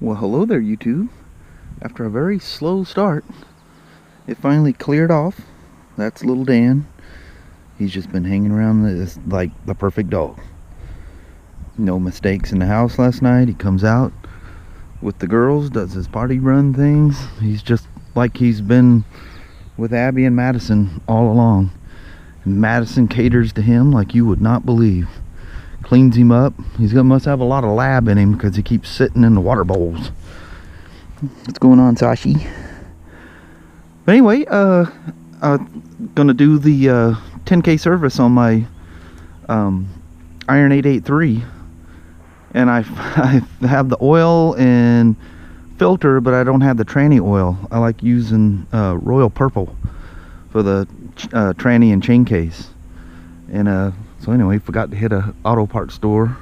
Well, hello there, YouTube. After a very slow start, it finally cleared off. That's little Dan. He's just been hanging around this like the perfect dog. No mistakes in the house last night. He comes out with the girls, does his party run things. He's just like he's been with Abby and Madison all along. And Madison caters to him like you would not believe. Cleans him up. Must have a lot of lab in him because he keeps sitting in the water bowls. What's going on, Sashi? But anyway, gonna do the 10K service on my Iron 883, and I have the oil and filter, but I don't have the tranny oil. I like using Royal Purple for the tranny and chain case. And so anyway, forgot to hit a auto parts store,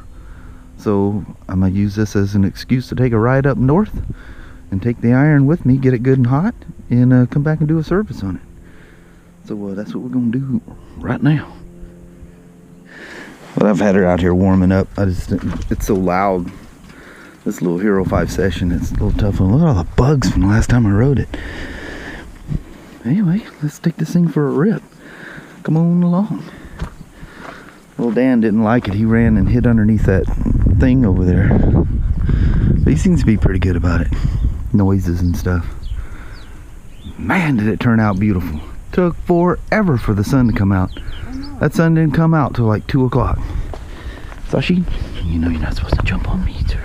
so I'm gonna use this as an excuse to take a ride up north and take the iron with me, get it good and hot, and come back and do a service on it. So that's what we're gonna do right now. But I've had her out here warming up. It's so loud. This little Hero 5 session, it's a little tough one. Look at all the bugs from the last time I rode it. Anyway, let's take this thing for a rip. Come on along. Little Dan didn't like it. He ran and hid underneath that thing over there. But he seems to be pretty good about it. Noises and stuff. Man, did it turn out beautiful. Took forever for the sun to come out. That sun didn't come out till like 2 o'clock. Sashi, you know you're not supposed to jump on me, sir.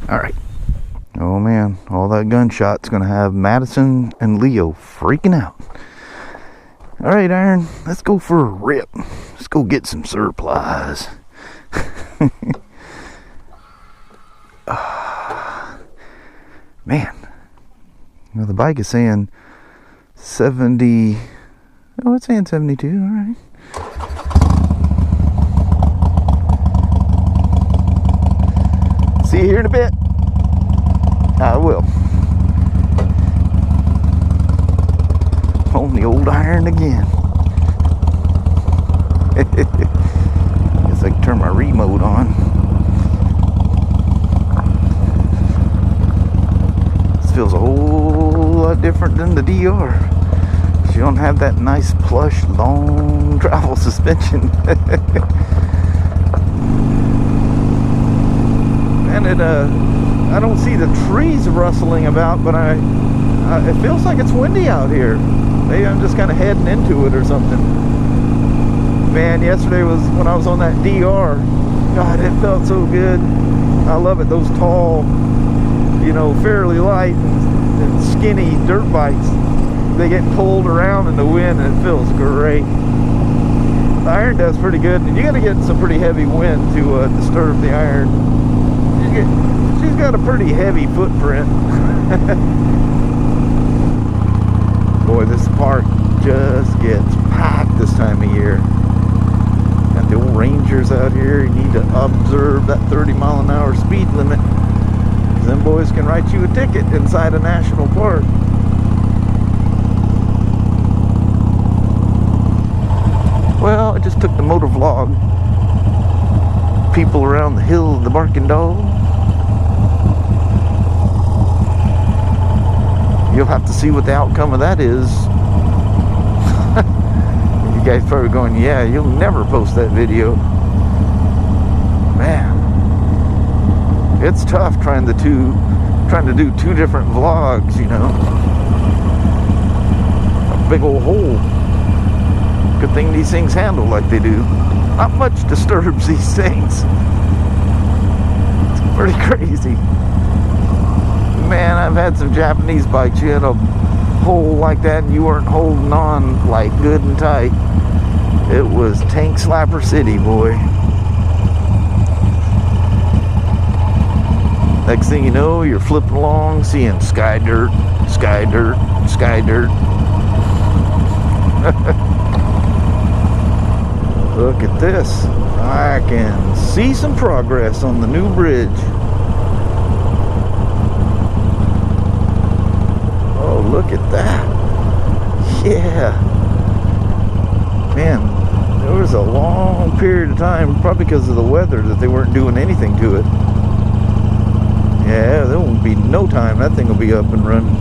Alright. Oh man, all that gunshot's gonna have Madison and Leo freaking out. Alright, Iron, let's go for a rip. Let's go get some supplies. Man. Well, the bike is saying 70. Oh, it's saying 72. Alright. See you here in a bit. I will. On the old iron again. Guess I can turn my remote on. This feels a whole lot different than the DR. You don't have that nice plush long travel suspension. And I don't see the trees rustling about, but it feels like it's windy out here. Maybe I'm just kind of heading into it or something. Man, yesterday was when I was on that DR. God, it felt so good. I love it. Those tall, fairly light and skinny dirt bikes. They get pulled around in the wind and it feels great. The iron does pretty good, and you got to get some pretty heavy wind to disturb the iron. She's got a pretty heavy footprint. Boy, this park just gets packed this time of year. Got the old rangers out here. You need to observe that 30-mile-an-hour speed limit, because them boys can write you a ticket inside a national park. Well, I just took the motor vlog. People around the hill of the barking dog. You'll have to see what the outcome of that is. You guys probably going, yeah, you'll never post that video. Man, it's tough trying to do 2 different vlogs, A big old hole. Good thing these things handle like they do. Not much disturbs these things. It's pretty crazy. Man, I've had some Japanese bikes. You had a hole like that and you weren't holding on like good and tight. It was Tank Slapper City, boy. Next thing you know, you're flipping along, seeing sky dirt, sky dirt, sky dirt. Look at this. I can see some progress on the new bridge. Oh, look at that. Yeah. Man, there was a long period of time, probably because of the weather, that they weren't doing anything to it. Yeah, there won't be no time. That thing will be up and running.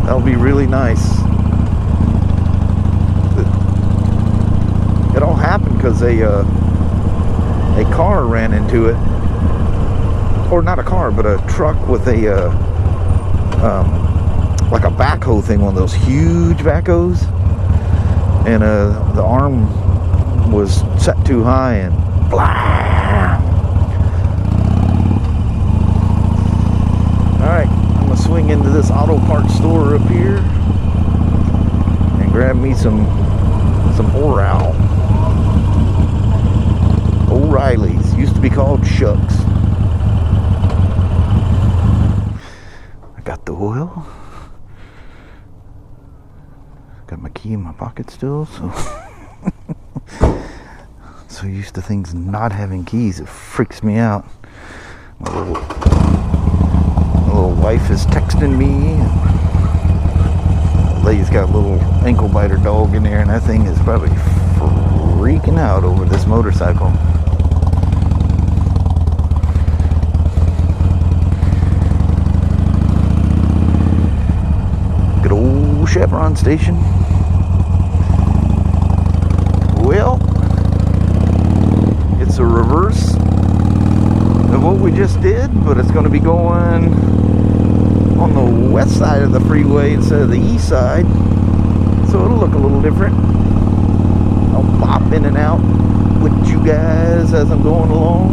That'll be really nice. It all happened because a car ran into it. Or not a car, but a truck with a like a backhoe thing, one of those huge backhoes, and the arm was set too high and blah. Alright, I'm gonna swing into this auto parts store up here and grab me some O'Reilly's. Used to be called Shucks. I got the oil. Got my key in my pocket still, so so used to things not having keys, it freaks me out. My little wife is texting me. The lady's got a little ankle biter dog in there, and that thing is probably freaking out over this motorcycle. Good old Chevron station. Well, it's a reverse of what we just did, but it's going to be going on the west side of the freeway instead of the east side, so it'll look a little different. I'll pop in and out with you guys as I'm going along.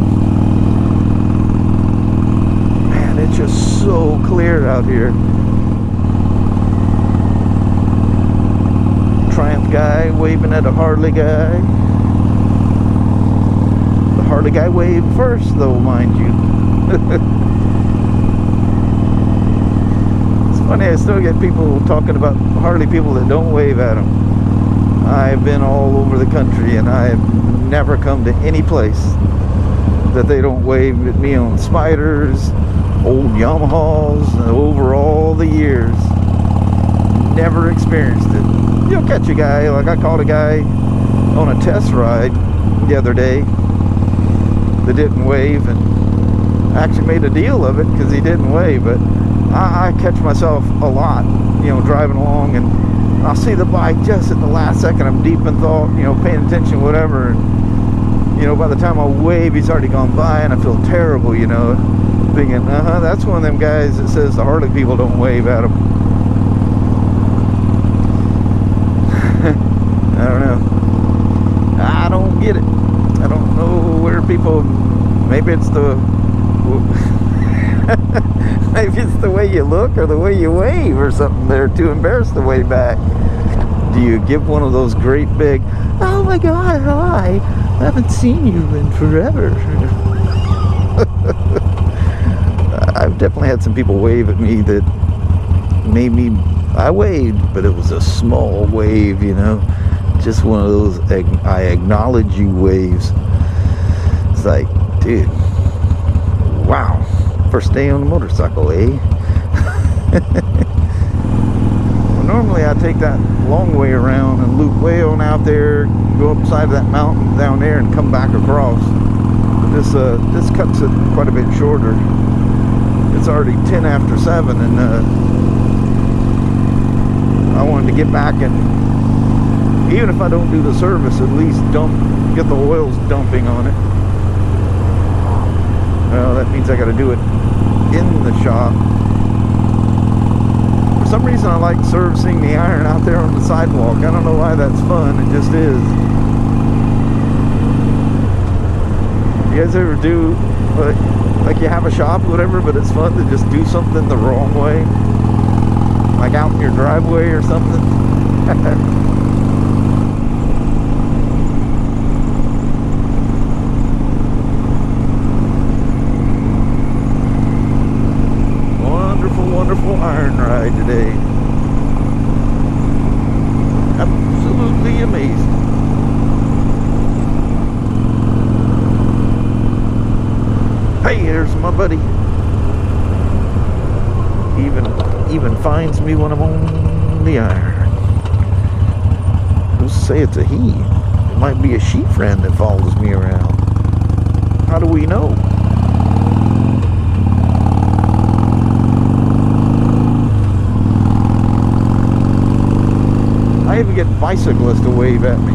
Man, it's just so clear out here. Triumph guy waving at a Harley guy. The Harley guy waved first, though, mind you. It's funny, I still get people talking about Harley people that don't wave at them. I've been all over the country, and I have never come to any place that they don't wave at me on Spyders, old Yamahas, over all the years. Never experienced it. You'll catch a guy, like I caught a guy on a test ride the other day that didn't wave, and actually made a deal of it because he didn't wave. But I catch myself a lot, driving along, and I'll see the bike just at the last second. I'm deep in thought, paying attention, whatever, and by the time I wave, he's already gone by, and I feel terrible, thinking, that's one of them guys that says the Harley people don't wave at him. I don't know. I don't get it. I don't know where people. Maybe it's the. Maybe it's the way you look or the way you wave or something. They're too embarrassed to wave back. Do you give one of those great big, oh my God, hi, I haven't seen you in forever? I've definitely had some people wave at me that made me. I waved, but it was a small wave, just one of those I acknowledge you waves. It's like, dude, wow, first day on the motorcycle, eh? Well, normally I take that long way around and loop way on out there, go up the side of that mountain down there and come back across. But this cuts it quite a bit shorter. It's already 10 after 7, and I wanted to get back and, even if I don't do the service, at least get the oils dumping on it. Well, that means I got to do it in the shop. For some reason, I like servicing the iron out there on the sidewalk. I don't know why that's fun. It just is. You guys ever do, like you have a shop or whatever, but it's fun to just do something the wrong way? Like out in your driveway or something? Wonderful iron ride today. Absolutely amazing. Hey, there's my buddy. Even finds me when I'm on the iron. Who's to say it's a he? It might be a she friend that follows me around. How do we know? even get bicyclists to wave at me.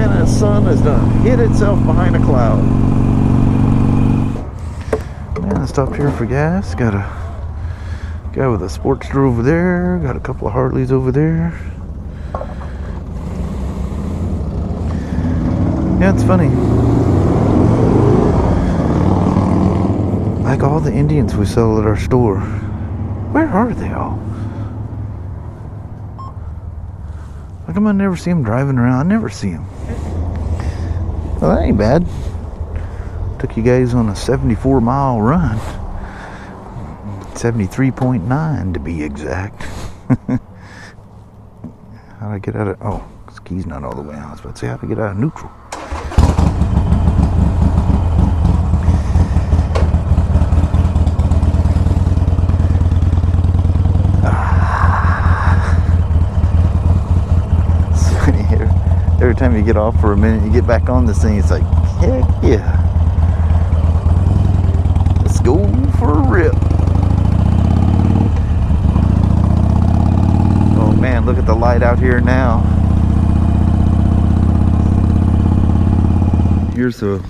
And the sun has done hit itself behind a cloud. Man, I stopped here for gas. Got a guy with a Sportster over there. Got a couple of Harleys over there. Yeah, it's funny. Like all the Indians we sell at our store. Where are they all? How come I never see them driving around? I never see them. Well, that ain't bad. Took you guys on a 74-mile run. 73.9 to be exact. How'd I get out of... Oh, this key's not all the way out. I was about to say, how'd I get out of neutral? Every time you get off for a minute, you get back on this thing, it's like, heck yeah. Let's go for a rip. Oh man, look at the light out here now. Here's the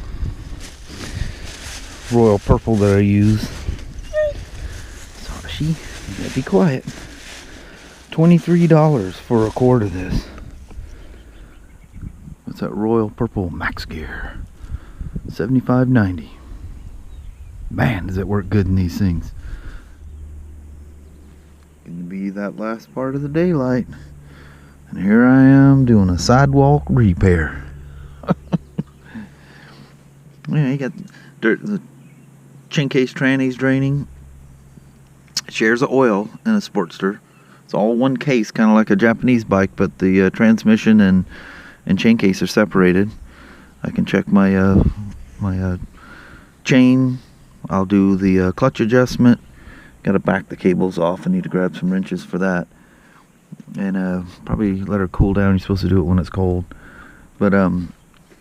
royal purple that I use. So she, be quiet. $23 for a quart of this. What's that royal purple max gear? $75.90. Man, does it work good in these things. Gonna be that last part of the daylight. And here I am doing a sidewalk repair. Yeah, you got the chin case trannies draining. It shares of oil in a Sportster. It's all one case, kind of like a Japanese bike, but the transmission and chain case are separated. I can check my chain. I'll do the clutch adjustment. Gotta back the cables off. I need to grab some wrenches for that. And probably let her cool down. You're supposed to do it when it's cold. But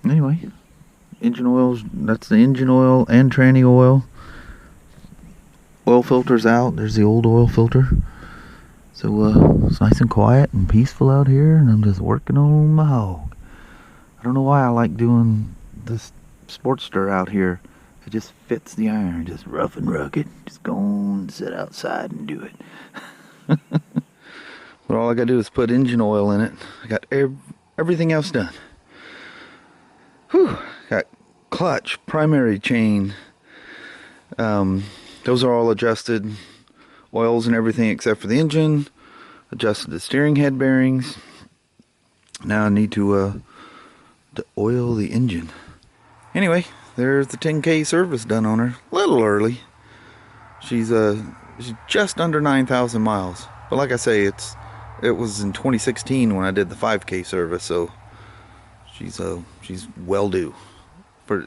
anyway, engine oils, that's the engine oil and tranny oil. Oil filter's out. There's the old oil filter. So it's nice and quiet and peaceful out here, and I'm just working on my hog. I don't know why I like doing this Sportster out here. It just fits the iron, just rough and rugged. Just go and sit outside and do it. But all I gotta do is put engine oil in it. I got everything else done. Whew. Got clutch, primary chain. Those are all adjusted. Oils and everything except for the engine. Adjusted the steering head bearings. Now I need to oil the engine. Anyway, there's the 10K service done on her. A little early. She's just under 9,000 miles. But like I say, it was in 2016 when I did the 5K service, so she's well due for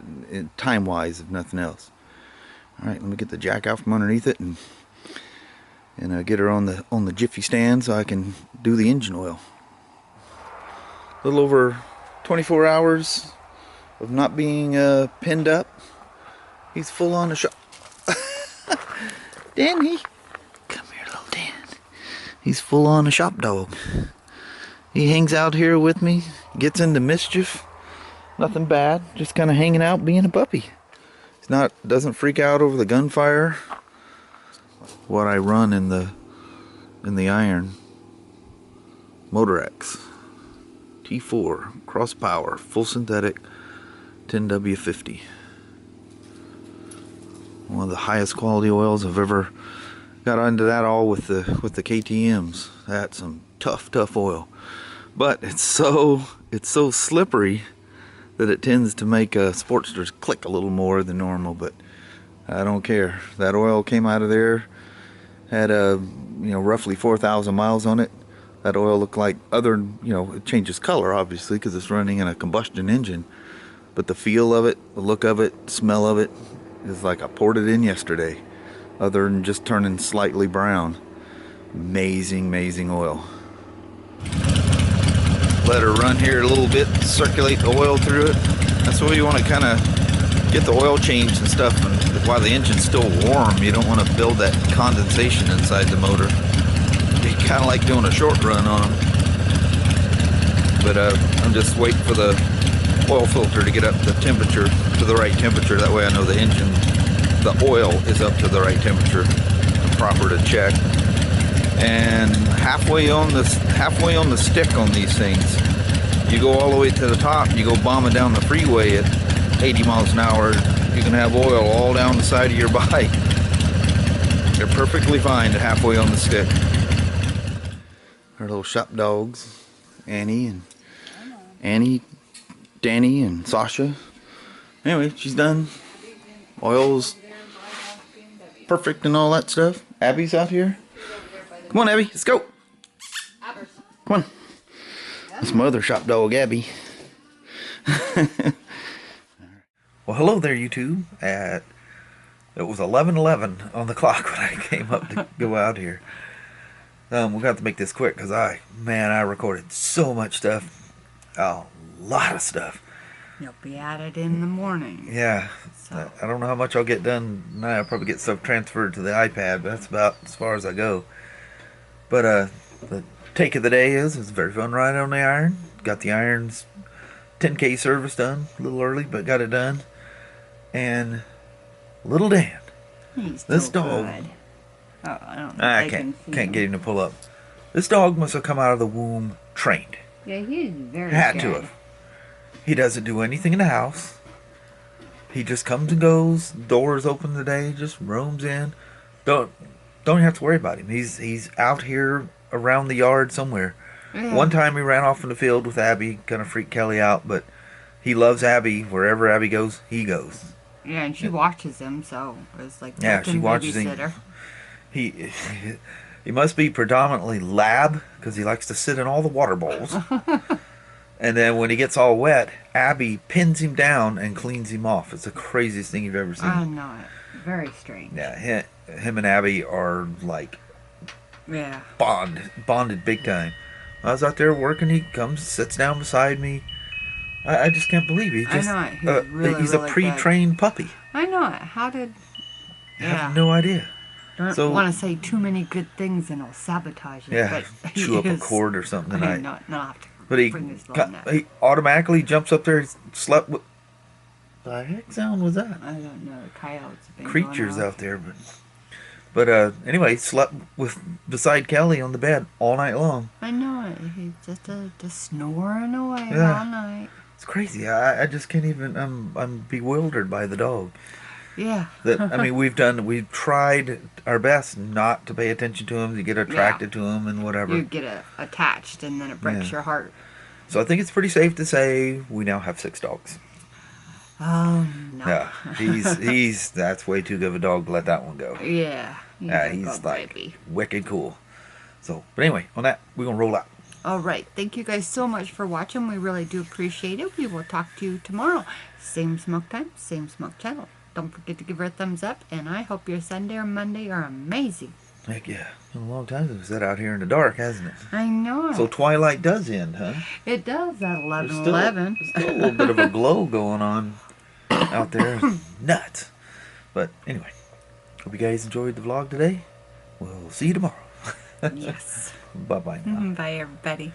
time wise, if nothing else. All right, let me get the jack out from underneath it and get her on the jiffy stand so I can do the engine oil. A little over 24 hours of not being pinned up. He's full on a shop. Danny, come here, little Dan. He's full on a shop dog. He hangs out here with me, gets into mischief. Nothing bad, just kind of hanging out, being a puppy. Doesn't freak out over the gunfire. What I run in the iron. Motor X T4 cross power full synthetic 10W50. One of the highest quality oils I've ever got into that, all with the KTMs. That's some tough oil. But it's so slippery that it tends to make Sportsters click a little more than normal, but I don't care. That oil came out of there, had roughly 4,000 miles on it. That oil looked like it changes color obviously because it's running in a combustion engine, but the feel of it, the look of it, smell of it is like I poured it in yesterday, other than just turning slightly brown. Amazing oil. Let her run here a little bit, circulate the oil through it. That's why you want to kind of get the oil changed and stuff, and while the engine's still warm, you don't want to build that condensation inside the motor. you kind of like doing a short run on them. But I'm just waiting for the oil filter to get up the temperature to the right temperature. That way I know the engine, the oil is up to the right temperature, proper to check. And halfway on the stick on these things, you go all the way to the top, you go bombing down the freeway at 80 miles an hour, you can have oil all down the side of your bike. They're perfectly fine at halfway on the stick. Our little shop dogs, Annie, Danny, and Sasha. Anyway, she's done. Oil's perfect and all that stuff. Abby's out here. Come on, Abby, let's go. Come on. That's my other shop dog, Abby. Well, hello there, YouTube. It was 11:11 on the clock when I came up to go out here. We're going to have to make this quick because I recorded so much stuff. A lot of stuff. You'll be at it in the morning. Yeah. So. I don't know how much I'll get done. Now I'll probably get stuff transferred to the iPad, but that's about as far as I go. But the take of the day is it's a very fun ride on the iron. Got the iron's 10K service done. A little early, but got it done. And little Dan. He's this so dog. Good. Oh, I can't get him to pull up. This dog must have come out of the womb trained. Yeah, he's very Had good. to have. He doesn't do anything in the house. He just comes and goes. Doors open today. Just roams in. Don't have to worry about him. He's out here around the yard somewhere. Yeah. One time he ran off in the field with Abby. Kind of freaked Kelly out, but he loves Abby. Wherever Abby goes, he goes. Yeah, and she watches him, so it's like she watches him. He must be predominantly lab because he likes to sit in all the water bowls. And then when he gets all wet, Abby pins him down and cleans him off. It's the craziest thing you've ever seen. I know it. Very strange. Yeah, him and Abby are like bonded big time. I was out there working. He comes, sits down beside me. I just can't believe he just. I know it. He's a pre-trained puppy. I know it. How did? I have no idea. Don't want to say too many good things and I'll sabotage it. Yeah, but chew up a cord or something. I know. No, I have to. But he automatically jumps up there. He slept with. The heck sound was that? I don't know. Coyotes. Creatures out there, but anyway, slept beside Kelly on the bed all night long. I know it. He's just snoring away all night. It's crazy. I just can't even. I'm bewildered by the dog. Yeah. We've tried our best not to pay attention to him, to get attracted to him and whatever. You get attached and then it breaks your heart. So I think it's pretty safe to say we now have 6 dogs. Oh, no. Yeah, that's way too good of a dog to let that one go. Yeah. He's like baby. Wicked cool. So, but anyway, on that, we're going to roll out. All right. Thank you guys so much for watching. We really do appreciate it. We will talk to you tomorrow. Same smoke time, same smoke channel. Don't forget to give her a thumbs up, and I hope your Sunday or Monday are amazing. Heck yeah. It's been a long time since we sat out here in the dark, hasn't it? I know. So twilight does end, huh? It does at 11:11. There's still a little bit of a glow going on out there. Nuts. But anyway, hope you guys enjoyed the vlog today. We'll see you tomorrow. Yes. Bye-bye now. Bye, everybody.